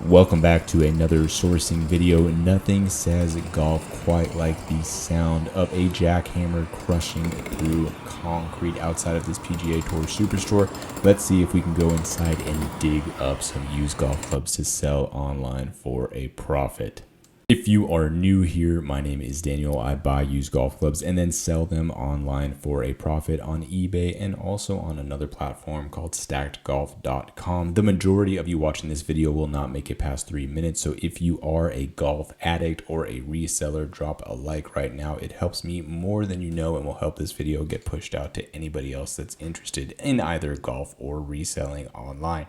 Welcome back to another sourcing video. Nothing says golf quite like the sound of a jackhammer crushing through concrete outside of this PGA Tour Superstore. Let's see if we can go inside and dig up some used golf clubs to sell online for a profit. If you are new here, my name is Daniel. I buy used golf clubs and then sell them online for a profit on eBay and also on another platform called stackedgolf.com. The majority of you watching this video will not make it past 3 minutes. So if you are a golf addict or a reseller, drop a like right now. It helps me more than you know and will help this video get pushed out to anybody else that's interested in either golf or reselling online.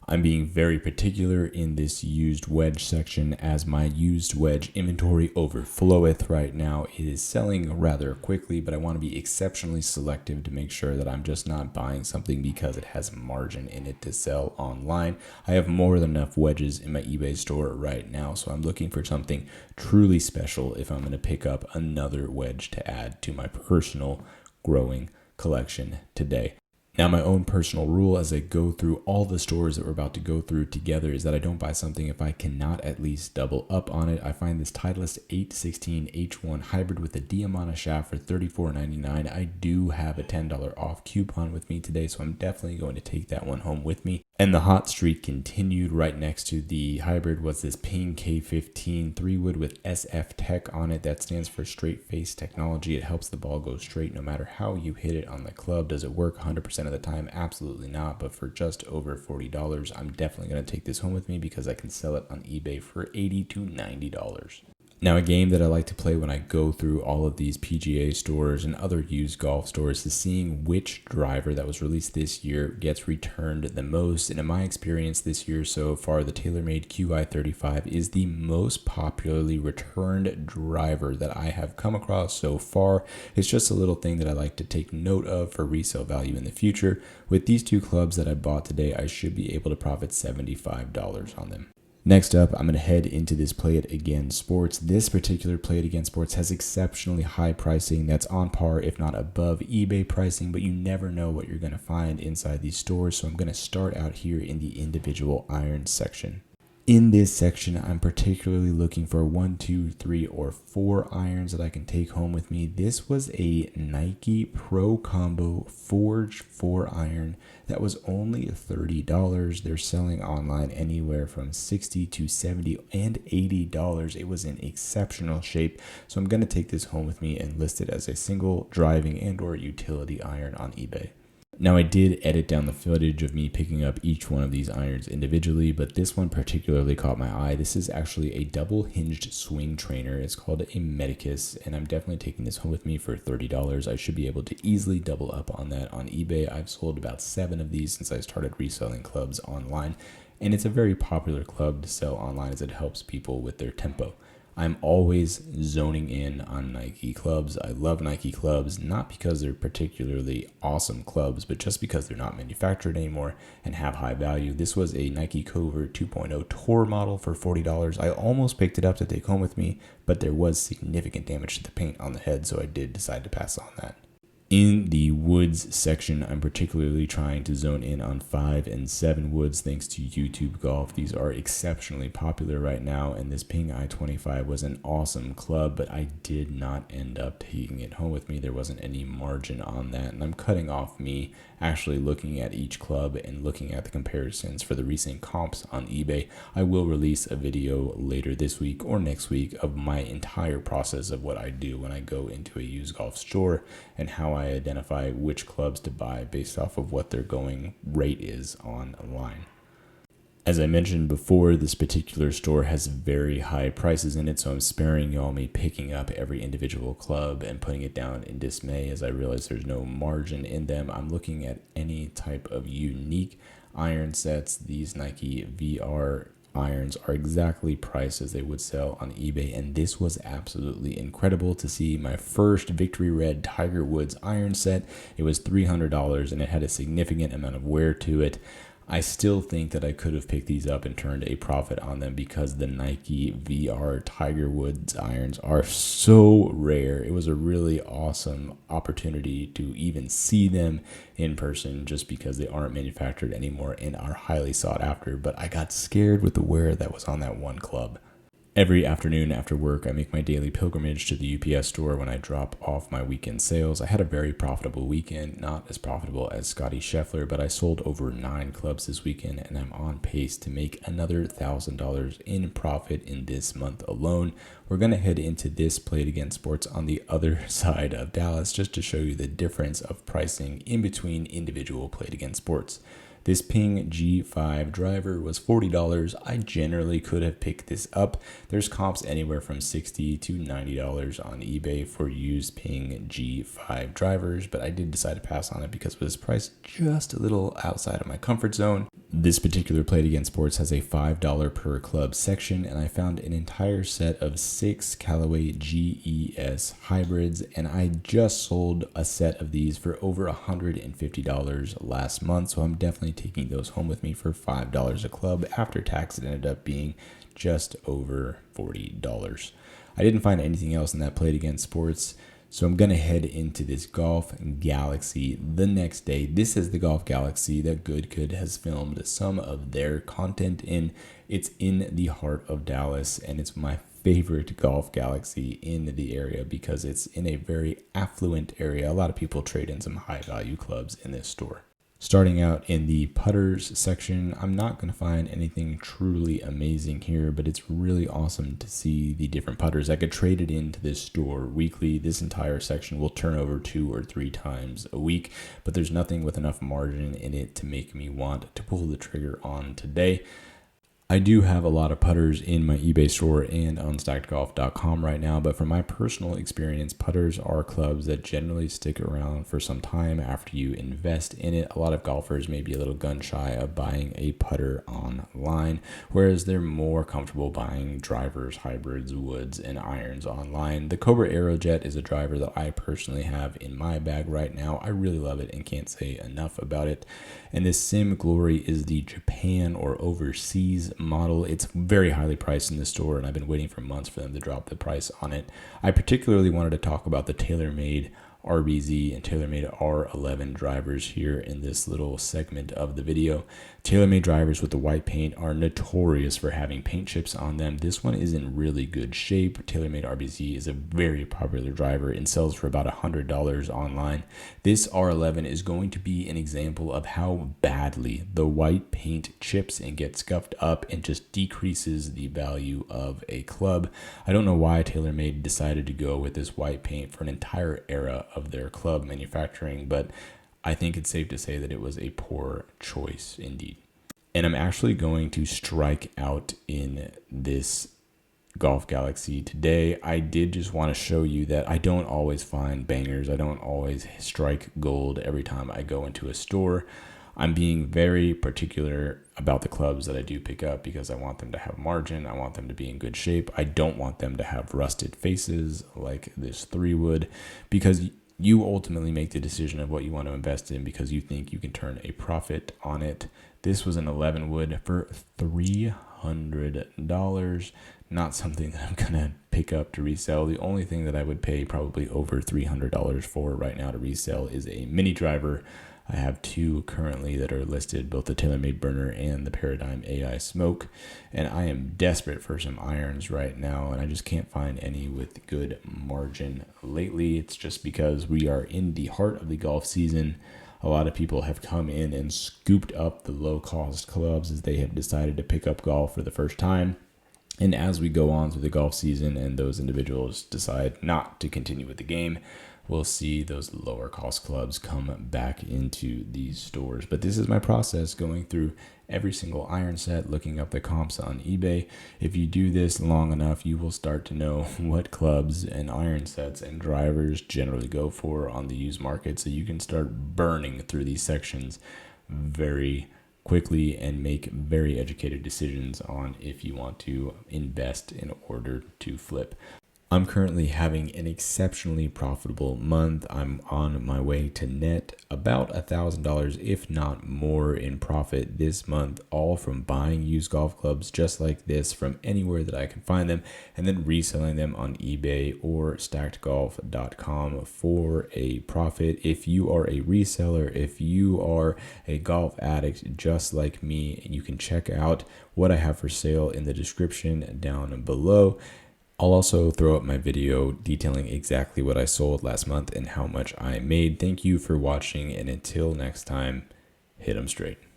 I'm being very particular in this used wedge section as my used wedge inventory overfloweth right now. It is selling rather quickly, but I want to be exceptionally selective to make sure that I'm just not buying something because it has margin in it to sell online. I have more than enough wedges in my eBay store right now, so I'm looking for something truly special if I'm going to pick up another wedge to add to my personal growing collection today. Now, my own personal rule as I go through all the stores that we're about to go through together is that I don't buy something if I cannot at least double up on it. I find this Titleist 816 H1 hybrid with a Diamana shaft for $34.99. I do have a $10 off coupon with me today, so I'm definitely going to take that one home with me. And the hot streak continued. Right next to the hybrid was this Ping K15 3-wood with SF Tech on it. That stands for straight face technology. It helps the ball go straight no matter how you hit it on the club. Does it work 100% of the time? Absolutely not. But for just over $40, I'm definitely going to take this home with me because I can sell it on eBay for $80 to $90. Now, a game that I like to play when I go through all of these PGA stores and other used golf stores is seeing which driver that was released this year gets returned the most. And in my experience this year so far, the TaylorMade QI35 is the most popularly returned driver that I have come across so far. It's just a little thing that I like to take note of for resale value in the future. With these two clubs that I bought today, I should be able to profit $75 on them. Next up, I'm going to head into this Play It Again Sports. This particular Play It Again Sports has exceptionally high pricing that's on par, if not above eBay pricing, but you never know what you're going to find inside these stores. So I'm going to start out here in the individual irons section. In this section, I'm particularly looking for 1, 2, 3, or 4 irons that I can take home with me. This was a Nike Pro Combo Forged 4 iron that was only $30. They're selling online anywhere from $60 to $70 and $80. It was in exceptional shape, so I'm going to take this home with me and list it as a single driving and or utility iron on eBay. Now, I did edit down the footage of me picking up each one of these irons individually, but this one particularly caught my eye. This is actually a double hinged swing trainer. It's called a Medicus, and I'm definitely taking this home with me for $30. I should be able to easily double up on that on eBay. I've sold about 7 of these since I started reselling clubs online, and it's a very popular club to sell online as it helps people with their tempo. I'm always zoning in on Nike clubs. I love Nike clubs, not because they're particularly awesome clubs, but just because they're not manufactured anymore and have high value. This was a Nike Covert 2.0 Tour model for $40. I almost picked it up to take home with me, but there was significant damage to the paint on the head, so I did decide to pass on that. In the woods section, I'm particularly trying to zone in on 5 and 7 woods thanks to YouTube Golf. These are exceptionally popular right now, and this Ping I-25 was an awesome club, but I did not end up taking it home with me. There wasn't any margin on that, and I'm cutting off me actually looking at each club and looking at the comparisons for the recent comps on eBay. I will release a video later this week or next week of my entire process of what I do when I go into a used golf store and how I identify which clubs to buy based off of what their going rate is online. As I mentioned before, this particular store has very high prices in it, so I'm sparing y'all me picking up every individual club and putting it down in dismay as I realize there's no margin in them. I'm looking at any type of unique iron sets. These Nike VR irons are exactly priced as they would sell on eBay, and this was absolutely incredible to see my first Victory Red Tiger Woods iron set. It was $300 and it had a significant amount of wear to it. I still think that I could have picked these up and turned a profit on them because the Nike VR Tiger Woods irons are so rare. It was a really awesome opportunity to even see them in person just because they aren't manufactured anymore and are highly sought after. But I got scared with the wear that was on that one club. Every afternoon after work, I make my daily pilgrimage to the UPS store when I drop off my weekend sales. I had a very profitable weekend, not as profitable as Scotty Scheffler, but I sold over 9 clubs this weekend, and I'm on pace to make another $1,000 in profit in this month alone. We're going to head into this Played Again Sports on the other side of Dallas just to show you the difference of pricing in between individual Played Again Sports. This Ping G5 driver was $40. I generally could have picked this up. There's comps anywhere from $60 to $90 on eBay for used Ping G5 drivers, but I did decide to pass on it because it was priced just a little outside of my comfort zone. This particular Played Again Sports has a $5 per club section, and I found an entire set of 6 Callaway GES hybrids, and I just sold a set of these for over $150 last month, so I'm definitely taking those home with me for $5 a club. After tax, it ended up being just over $40. I didn't find anything else in that Played Again Sports, so I'm going to head into this Golf Galaxy the next day. This is the Golf Galaxy that Good has filmed some of their content in. It's in the heart of Dallas, and it's my favorite Golf Galaxy in the area because it's in a very affluent area. A lot of people trade in some high value clubs in this store. Starting out in the putters section, I'm not going to find anything truly amazing here, but it's really awesome to see the different putters that get traded into this store weekly. This entire section will turn over 2 or 3 times a week, but there's nothing with enough margin in it to make me want to pull the trigger on today. I do have a lot of putters in my eBay store and on stackedgolf.com right now, but from my personal experience, putters are clubs that generally stick around for some time after you invest in it. A lot of golfers may be a little gun shy of buying a putter online, whereas they're more comfortable buying drivers, hybrids, woods, and irons online. The Cobra Aerojet is a driver that I personally have in my bag right now. I really love it and can't say enough about it. And this Sim Glory is the Japan or overseas model. It's very highly priced in the store, and I've been waiting for months for them to drop the price on it. I particularly wanted to talk about the TaylorMade RBZ and TaylorMade R11 drivers here in this little segment of the video. TaylorMade drivers with the white paint are notorious for having paint chips on them. This one is in really good shape. TaylorMade RBZ is a very popular driver and sells for about $100 online. This R11 is going to be an example of how badly the white paint chips and gets scuffed up and just decreases the value of a club. I don't know why TaylorMade decided to go with this white paint for an entire era of their club manufacturing, but I think it's safe to say that it was a poor choice indeed. And I'm actually going to strike out in this Golf Galaxy today. I did just want to show you that I don't always find bangers. I don't always strike gold every time I go into a store. I'm being very particular about the clubs that I do pick up because I want them to have margin. I want them to be in good shape. I don't want them to have rusted faces like this 3-wood, because you ultimately make the decision of what you want to invest in because you think you can turn a profit on it. This was an 11-wood for $300. Not something that I'm going to pick up to resell. The only thing that I would pay probably over $300 for right now to resell is a mini driver. I have 2 currently that are listed, both the TaylorMade Burner and the Paradigm AI Smoke, and I am desperate for some irons right now, and I just can't find any with good margin lately. It's just because we are in the heart of the golf season. A lot of people have come in and scooped up the low-cost clubs as they have decided to pick up golf for the first time. And as we go on through the golf season and those individuals decide not to continue with the game, we'll see those lower cost clubs come back into these stores. But this is my process, going through every single iron set, looking up the comps on eBay. If you do this long enough, you will start to know what clubs and iron sets and drivers generally go for on the used market, so you can start burning through these sections very quickly and make very educated decisions on if you want to invest in order to flip. I'm currently having an exceptionally profitable month. I'm on my way to net about $1,000, if not more, in profit this month, all from buying used golf clubs just like this from anywhere that I can find them and then reselling them on eBay or stackedgolf.com for a profit. If you are a reseller, if you are a golf addict just like me, you can check out what I have for sale in the description down below. I'll also throw up my video detailing exactly what I sold last month and how much I made. Thank you for watching, and until next time, hit 'em straight.